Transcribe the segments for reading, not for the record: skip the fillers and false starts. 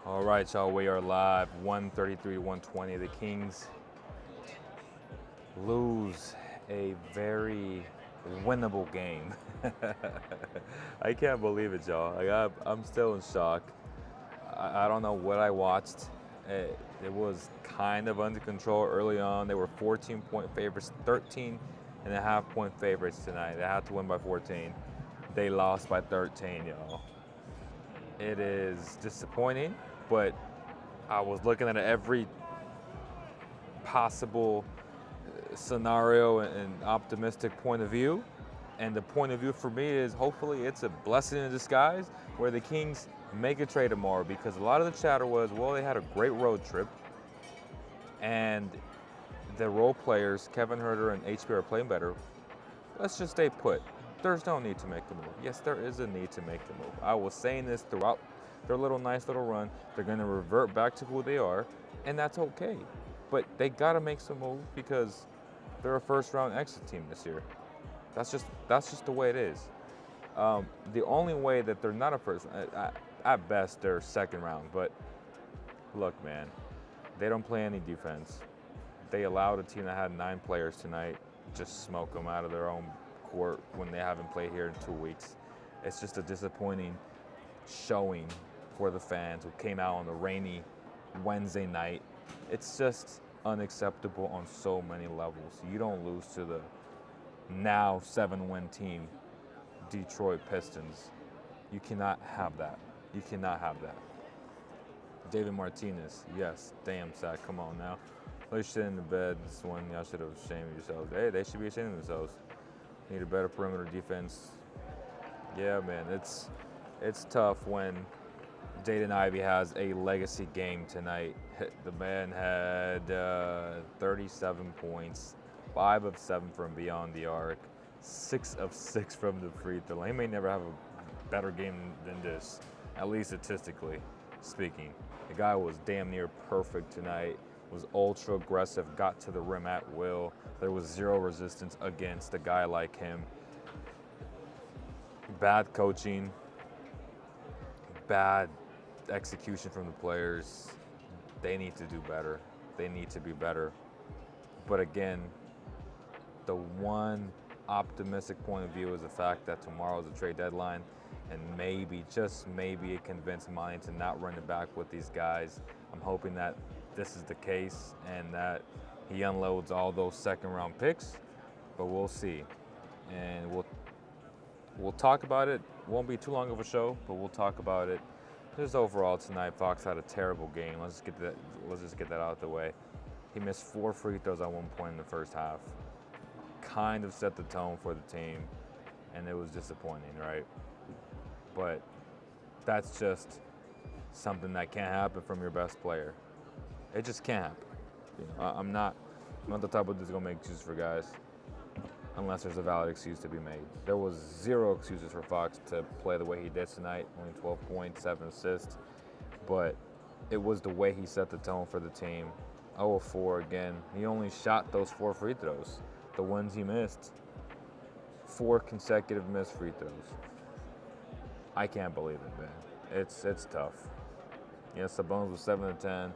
All right, y'all, we are live. 133-120. The Kings lose a very winnable game. I can't believe it, y'all. I'm still in shock. I don't know what I watched. It was kind of under control early on. They were 14-point favorites, 13.5-point favorites tonight. They had to win by 14. They lost by 13, y'all. It is disappointing, but I was looking at every possible scenario and optimistic point of view. And the point of view for me is hopefully it's a blessing in disguise where the Kings make a trade tomorrow, because a lot of the chatter was, well, they had a great road trip and the role players, Kevin Huerter and HB, are playing better. Let's just stay put. There's no need to make the move. Yes, there is a need to make the move. I was saying this throughout their nice little run. They're going to revert back to who they are, and that's okay. But they got to make some moves because they're a first-round exit team this year. That's just the way it is. The only way that they're not a first, at best, they're second round. But look, man, they don't play any defense. They allowed a team that had 9 players tonight just smoke them out of their own court when they haven't played here in 2 weeks. It's just a disappointing showing for the fans who came out on a rainy Wednesday night. It's just unacceptable on so many levels. You don't lose to the now 7-win team, Detroit Pistons. You cannot have that. You cannot have that. David Martinez, yes, damn sack, come on now. Lay shit in the bed. This one, y'all should have ashamed yourselves. Hey, they should be ashamed of themselves. Need a better perimeter defense. Yeah, man, it's tough when Jaden Ivey has a legacy game tonight. The man had 37 points, 5 of 7 from beyond the arc, 6 of 6 from the free throw line. He may never have a better game than this, at least statistically speaking. The guy was damn near perfect tonight, was ultra aggressive, got to the rim at will. There was zero resistance against a guy like him. Bad coaching, bad execution from the players. They need to do better. They need to be better. But again, the one optimistic point of view is the fact that tomorrow is a trade deadline, and maybe, just maybe, it convinced Monty to not run it back with these guys. I'm hoping that this is the case and that he unloads all those second-round picks, but we'll see. And we'll talk about it. Won't be too long of a show, but we'll talk about it. Just overall tonight, Fox had a terrible game. Let's just get that out of the way. He missed 4 free throws at one point in the first half. Kind of set the tone for the team, and it was disappointing, right? But that's just something that can't happen from your best player. It just can't happen. You know, I'm not the type of that's gonna make excuses for guys unless there's a valid excuse to be made. There was 0 excuses for Fox to play the way he did tonight. Only 12 points, 7 assists, but it was the way he set the tone for the team. 0 of 4 again. He only shot those 4 free throws. The ones he missed, 4 consecutive missed free throws. I can't believe it, man. It's tough. Yeah, Sabonis was 7 of 10.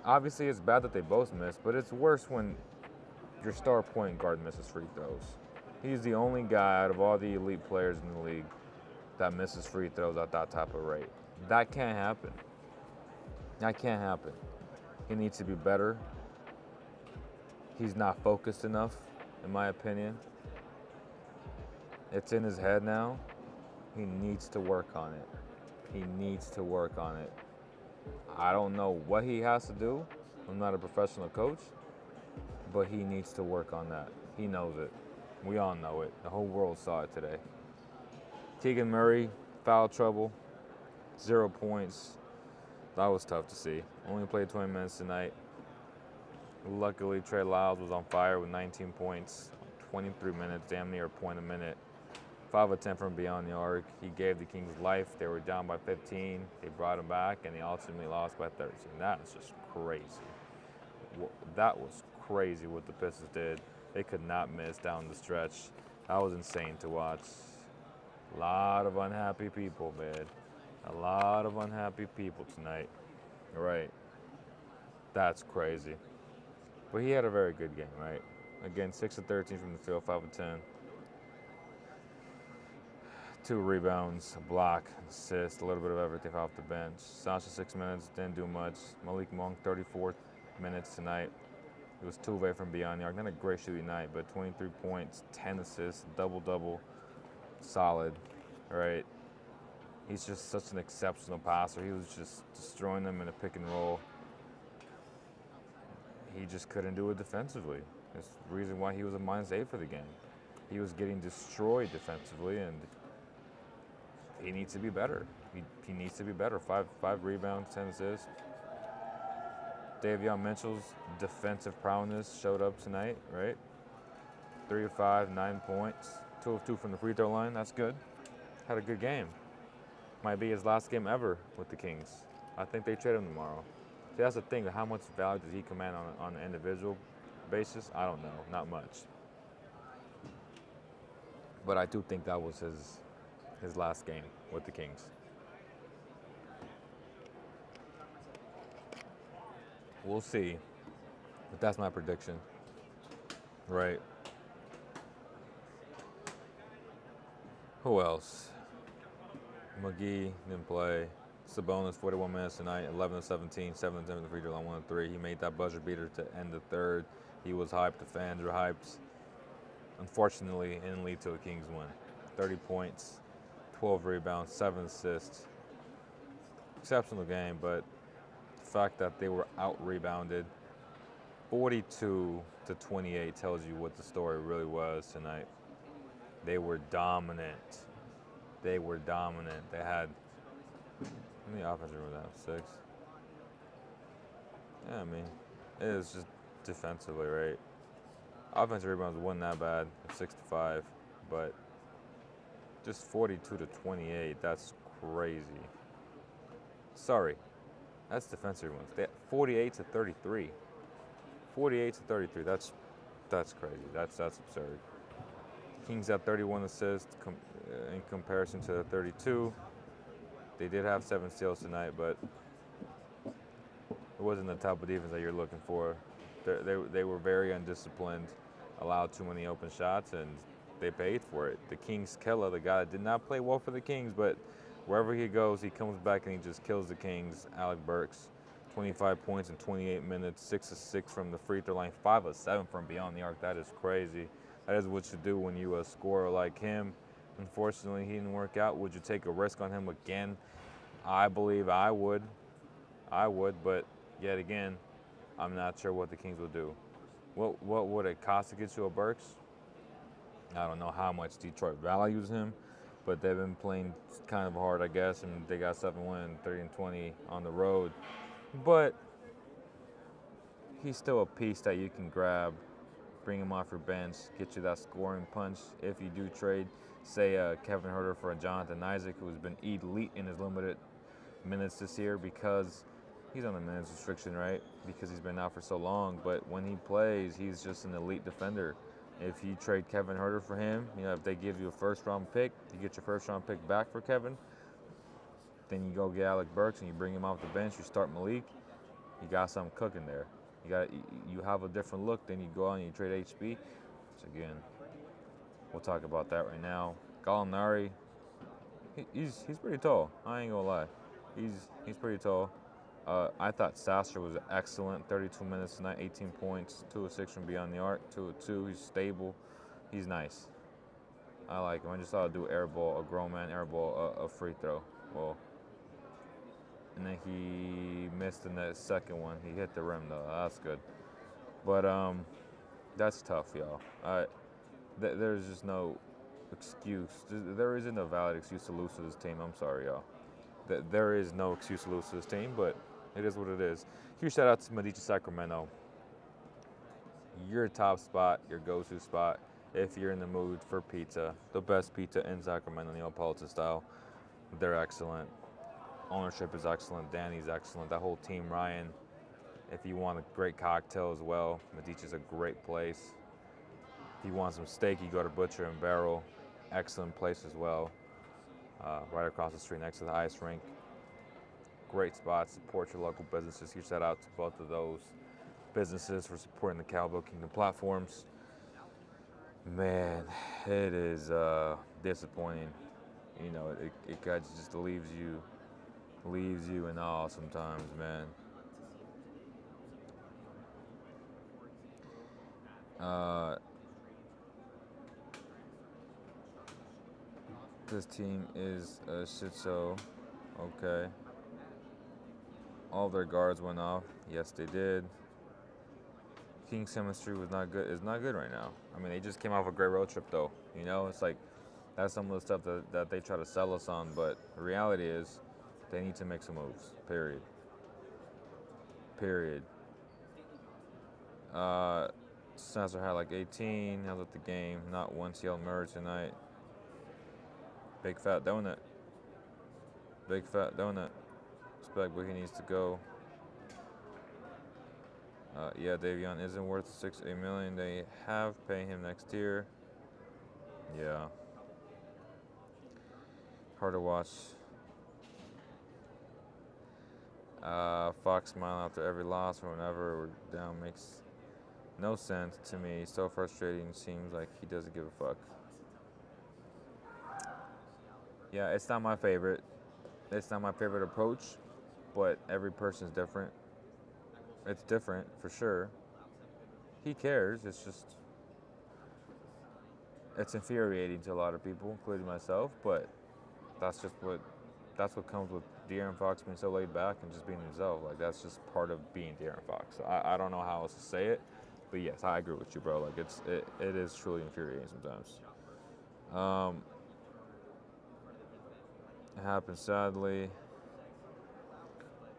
Obviously, it's bad that they both missed, but it's worse when your star point guard misses free throws. He's the only guy out of all the elite players in the league that misses free throws at that type of rate. That can't happen. That can't happen. He needs to be better. He's not focused enough, in my opinion. It's in his head now. He needs to work on it. He needs to work on it. I don't know what he has to do. I'm not a professional coach, but he needs to work on that. He knows it. We all know it. The whole world saw it today. Keegan Murray, foul trouble, 0 points. That was tough to see. Only played 20 minutes tonight. Luckily, Trey Lyles was on fire with 19 points, 23 minutes, damn near a point a minute. 5 of 10 from beyond the arc. He gave the Kings life. They were down by 15. They brought him back, and they ultimately lost by 13. That is just crazy. That was crazy what the Pistons did. They could not miss down the stretch. That was insane to watch. A lot of unhappy people, man. A lot of unhappy people tonight. Right. That's crazy. But he had a very good game, right? Again, 6 of 13 from the field, 5 of 10. 2 rebounds, a block, assist, a little bit of everything off the bench. Sasha 6 minutes, didn't do much. Malik Monk 34 minutes tonight. He was 2 away from beyond the arc. Not a great shooting night, but 23 points, 10 assists, double-double, solid, right? He's just such an exceptional passer. He was just destroying them in a pick and roll. He just couldn't do it defensively. That's the reason why he was a -8 for the game. He was getting destroyed defensively, and he needs to be better. He needs to be better. Five rebounds, 10 assists. Davion Mitchell's defensive prowess showed up tonight, right? 3 of 5, 9 points, 2 of 2 from the free throw line. That's good. Had a good game. Might be his last game ever with the Kings. I think they trade him tomorrow. See, that's the thing. How much value does he command on an individual basis? I don't know. Not much. But I do think that was his last game with the Kings. We'll see. But that's my prediction. Right. Who else? McGee didn't play. Sabonis, 41 minutes tonight, 11 of 17, 7 of 10 from the free throw line, 1 of 3. He made that buzzer beater to end the third. He was hyped. The fans were hyped. Unfortunately, it didn't lead to a Kings win. 30 points, 12 rebounds, 7 assists. Exceptional game, but the fact that they were out-rebounded 42-28 tells you what the story really was tonight. They were dominant. They were dominant. They had, how many offensive rebounds? 6? Yeah, I mean, it was just defensively, right? Offensive rebounds wasn't that bad, 6 to 5, but just 42-28, that's crazy. Sorry, that's defensive rebounds. They 48 to 33. 48 to 33. That's crazy. That's absurd. Kings had 31 assists in comparison to the 32. They did have 7 steals tonight, but it wasn't the type of defense that you're looking for. They were very undisciplined, allowed too many open shots, and they paid for it. The Kings killer, the guy that did not play well for the Kings, but wherever he goes, he comes back and he just kills the Kings. Alec Burks, 25 points in 28 minutes, 6 of 6 from the free throw line, 5 of 7 from beyond the arc. That is crazy. That is what you do when you a scorer like him. Unfortunately, he didn't work out. Would you take a risk on him again? I believe I would. But yet again, I'm not sure what the Kings will do. What would it cost to get you a Burks? I don't know how much Detroit values him, but they've been playing kind of hard, I guess, and they got 7 wins, 30-20 on the road. But he's still a piece that you can grab, bring him off your bench, get you that scoring punch. If you do trade, say, Kevin Huerter for a Jonathan Isaac, who's been elite in his limited minutes this year because he's on a minutes restriction, right? Because he's been out for so long. But when he plays, he's just an elite defender. If you trade Kevin Huerter for him, if they give you a first-round pick, you get your first-round pick back for Kevin. Then you go get Alec Burks and you bring him off the bench. You start Malik. You got something cooking there. You have a different look. Then you go out and you trade HB. So again, we'll talk about that right now. Gallinari, he's pretty tall. I ain't gonna lie. He's pretty tall. I thought Sasser was excellent. 32 minutes tonight, 18 points, 2 of 6 from beyond the arc, 2 of 2. He's stable. He's nice. I like him. I just thought I'd do air ball, a grown man air ball, a free throw. Well, and then he missed in the second one. He hit the rim though. That's good. But that's tough, y'all. There's just no excuse. There isn't a valid excuse to lose to this team. I'm sorry, y'all. There is no excuse to lose to this team, but it is what it is. Huge shout out to Medici Sacramento. Your top spot, your go-to spot, if you're in the mood for pizza. The best pizza in Sacramento, Neapolitan style. They're excellent. Ownership is excellent. Danny's excellent. That whole team, Ryan. If you want a great cocktail as well, Medici's a great place. If you want some steak, you go to Butcher and Barrel. Excellent place as well. right across the street next to the ice rink. Great spot. Support your local businesses. Huge shout out to both of those businesses for supporting the Cowboy Kingdom platforms. Man, it is disappointing. You know, it kind of just leaves you in awe sometimes, man. This team is a shit show. Okay. All their guards went off. Yes, they did. Kings chemistry was not good. Is not good right now. I mean, they just came off a great road trip, though. You know, it's like that's some of the stuff that they try to sell us on. But the reality is, they need to make some moves. Period. Spencer had like 18. Held up the game. Not once yelled murder tonight. Big fat donut. Big fat donut. Respect where he needs to go. Yeah, Davion isn't worth $6-8 million. They have paying him next year. Yeah. Hard to watch. Fox smiling after every loss or whenever we're down makes no sense to me. So frustrating. Seems like he doesn't give a fuck. Yeah, it's not my favorite. It's not my favorite approach, but every person's different. It's different for sure. He cares. It's infuriating to a lot of people, including myself. But that's what comes with De'Aaron Fox being so laid back and just being himself. Like that's just part of being De'Aaron Fox. So I don't know how else to say it, but yes, I agree with you, bro. Like it is truly infuriating sometimes. It happens sadly.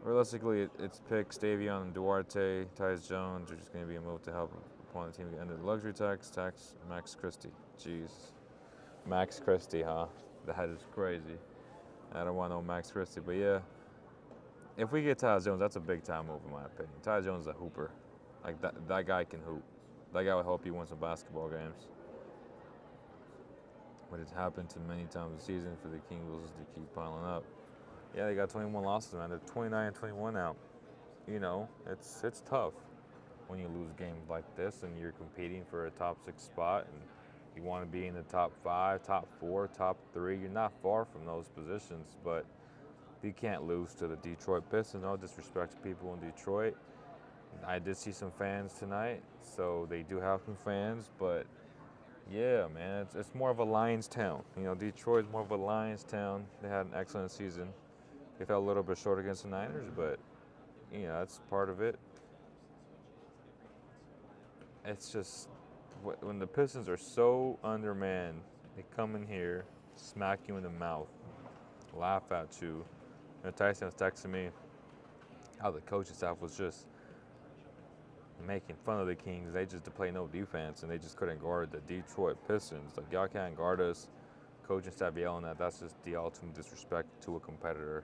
Realistically, it's picks Davion and Duarte, Tyus Jones are just going to be a move to help upon the team get under the luxury tax. Max Christie. Jeez. Max Christie, huh? That is crazy. I don't want no Max Christie, but yeah. If we get Tyus Jones, that's a big time move in my opinion. Tyus Jones is a hooper. Like that guy can hoop. That guy will help you win some basketball games. But it's happened to many times this season for the Kings to keep piling up. Yeah, they got 21 losses, man. They're 29-21 now. You know, it's tough when you lose games like this and you're competing for a top 6 spot and you want to be in the top 5, top 4, top 3. You're not far from those positions, but you can't lose to the Detroit Pistons. No disrespect to people in Detroit. I did see some fans tonight, so they do have some fans, but yeah, man, it's more of a Lions town. You know, Detroit's more of a Lions town. They had an excellent season. They fell a little bit short against the Niners, but, you know, that's part of it. It's just, when the Pistons are so undermanned, they come in here, smack you in the mouth, laugh at you. You know, Tyson was texting me how the coaching staff was just making fun of the Kings. They just to play no defense, and they just couldn't guard the Detroit Pistons. Like, y'all can't guard us. Coaching staff yelling at, that's just the ultimate disrespect to a competitor.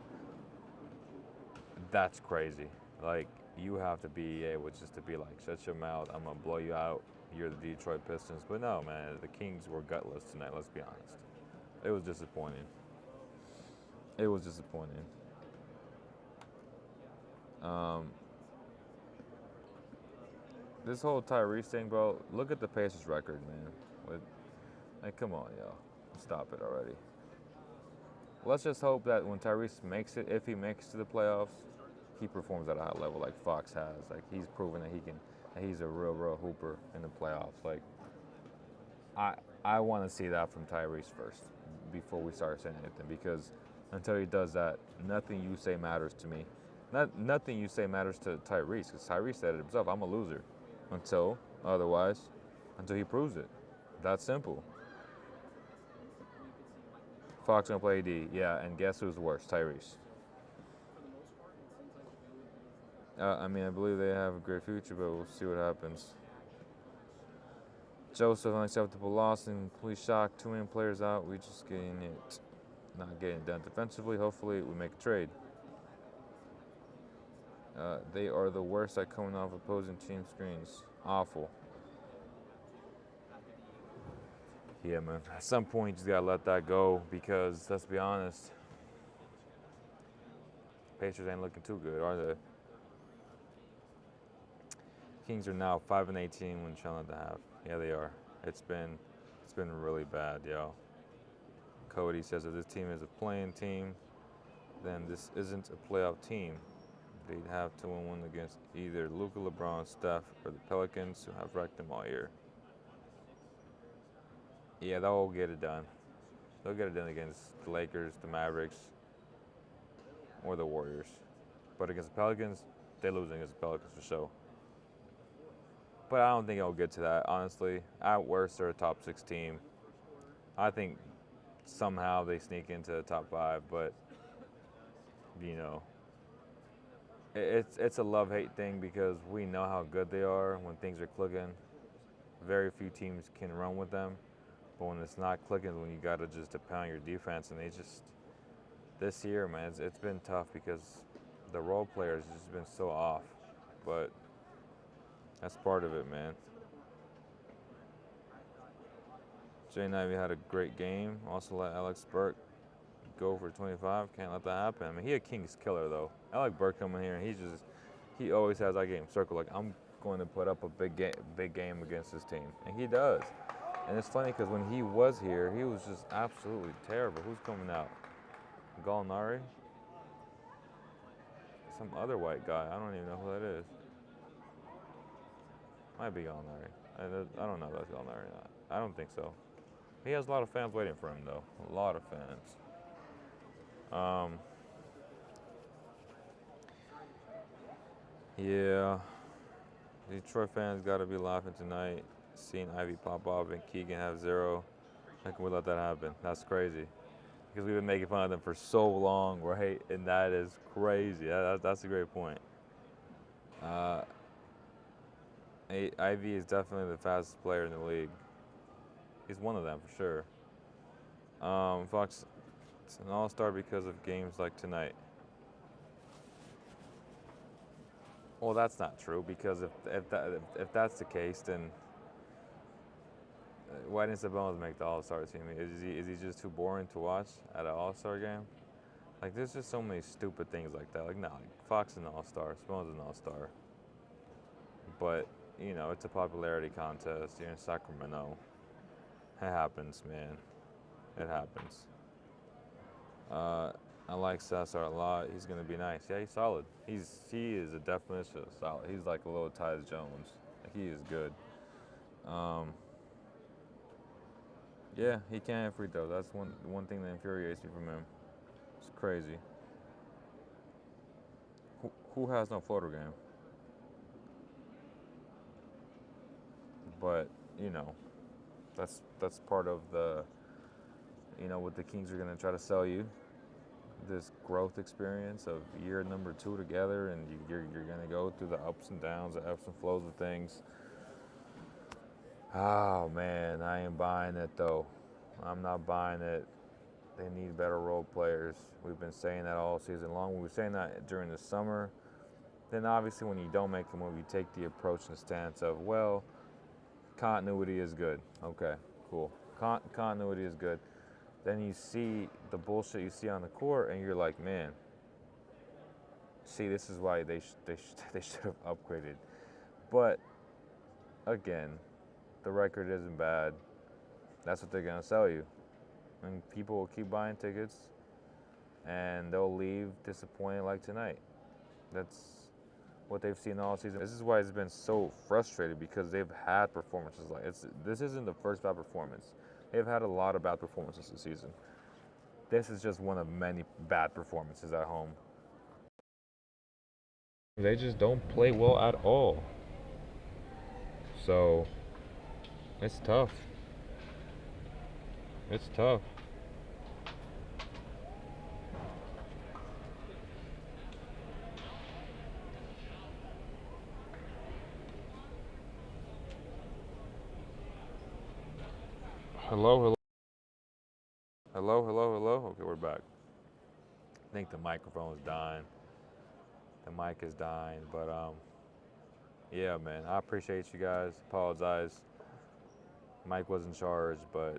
That's crazy. Like, you have to be able just to be like, shut your mouth, I'm going to blow you out. You're the Detroit Pistons. But no, man, the Kings were gutless tonight, let's be honest. It was disappointing. This whole Tyrese thing, bro, look at the Pacers record, man. Like, come on, y'all. Stop it already. Let's just hope that when Tyrese makes it, if he makes it to the playoffs, he performs at a high level like Fox has. Like, he's proven that he's a real hooper in the playoffs. Like, I want to see that from Tyrese first before we start saying anything, because until he does that, nothing you say matters to me. Nothing you say matters to Tyrese, because Tyrese said it himself, I'm a loser until he proves it. That's simple. Fox gonna play AD, yeah, and guess who's worse? Tyrese. I mean, I believe they have a great future, but we'll see what happens. Joseph, unacceptable loss and complete shock. 2 million players out. We just not getting it done defensively. Hopefully, we make a trade. They are the worst at coming off opposing team screens. Awful. Yeah, man. At some point, you just gotta let that go because let's be honest, Pacers ain't looking too good, are they? Kings are now 5-18 when trailing at the half. Yeah, they are. It's been really bad, yo. Cody says if this team is a playing team, then this isn't a playoff team. They'd have to win one against either Luka, LeBron, Steph, or the Pelicans, who have wrecked them all year. Yeah, they'll get it done. They'll get it done against the Lakers, the Mavericks, or the Warriors. But against the Pelicans, they're losing against the Pelicans for sure. But I don't think it'll get to that, honestly. At worst, they're a top 6 team. I think somehow they sneak into the top 5, but, you know, it's a love-hate thing because we know how good they are when things are clicking. Very few teams can run with them. But when it's not clicking, when you got to just depend on your defense, and they just, this year, man, it's been tough because the role players have just been so off. But that's part of it, man. Jay Ivey had a great game. Also let Alex Burke go for 25. Can't let that happen. I mean, he a Kings killer, though. Alex Burke coming here, and he always has that game circled. Like, I'm going to put up a big game against this team. And he does. And it's funny because when he was here, he was just absolutely terrible. Who's coming out? Gallinari? Some other white guy. I don't even know who that is. Might be Gallinari. I don't know if that's Gallinari or not. I don't think so. He has a lot of fans waiting for him, though. A lot of fans. Yeah. Detroit fans got to be laughing tonight. Seeing Ivy pop off and Keegan have 0. How can we let that happen? That's crazy. Because we've been making fun of them for so long, right? And that is crazy. That's a great point. Ivy is definitely the fastest player in the league. He's one of them for sure. Fox, it's an all-star because of games like tonight. Well, that's not true because if that's the case, then why didn't Sabonis make the All-Star team? Is he just too boring to watch at an All-Star game? Like, there's just so many stupid things like that. Like, no, like Fox is an All-Star, Sabonis is an All-Star. But, you know, it's a popularity contest. You're in Sacramento. It happens, man. It happens. I like Sassar a lot. He's gonna be nice. Yeah, he's solid. He is a definition of solid. He's like a little Tyus Jones. Like, he is good. Yeah, he can't have free throws. That's one thing that infuriates me from him. It's crazy. Who has no floater game? But you know, that's part of the, you know, what the Kings are gonna try to sell you. This growth experience of year number 2 together, and you're gonna go through the ups and downs, the ebbs and flows of things. Oh man, I ain't buying it though. I'm not buying it. They need better role players. We've been saying that all season long. We were saying that during the summer. Then obviously when you don't make a move, you take the approach and stance of, well, continuity is good. Okay, cool. Continuity is good. Then you see the bullshit you see on the court, and you're like, man, see, this is why they should have upgraded. But again, the record isn't bad. That's what they're gonna sell you, and people will keep buying tickets, and they'll leave disappointed like tonight. That's what they've seen all season. This is why it's been so frustrated, because they've had performances like this isn't the first bad performance. They've had a lot of bad performances this season. This is just one of many bad performances at home. They just don't play well at all. So, it's tough. It's tough. Hello. Okay, we're back. I think the microphone is dying. The mic is dying, but yeah, man, I appreciate you guys. Apologize. Mike was in charge, but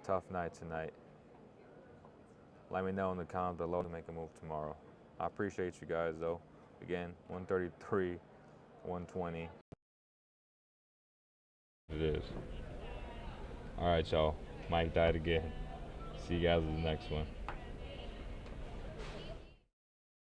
tough night tonight. Let me know in the comments below to make a move tomorrow. I appreciate you guys, though. Again, 133, 120. It is. All right, y'all. Mike died again. See you guys in the next one.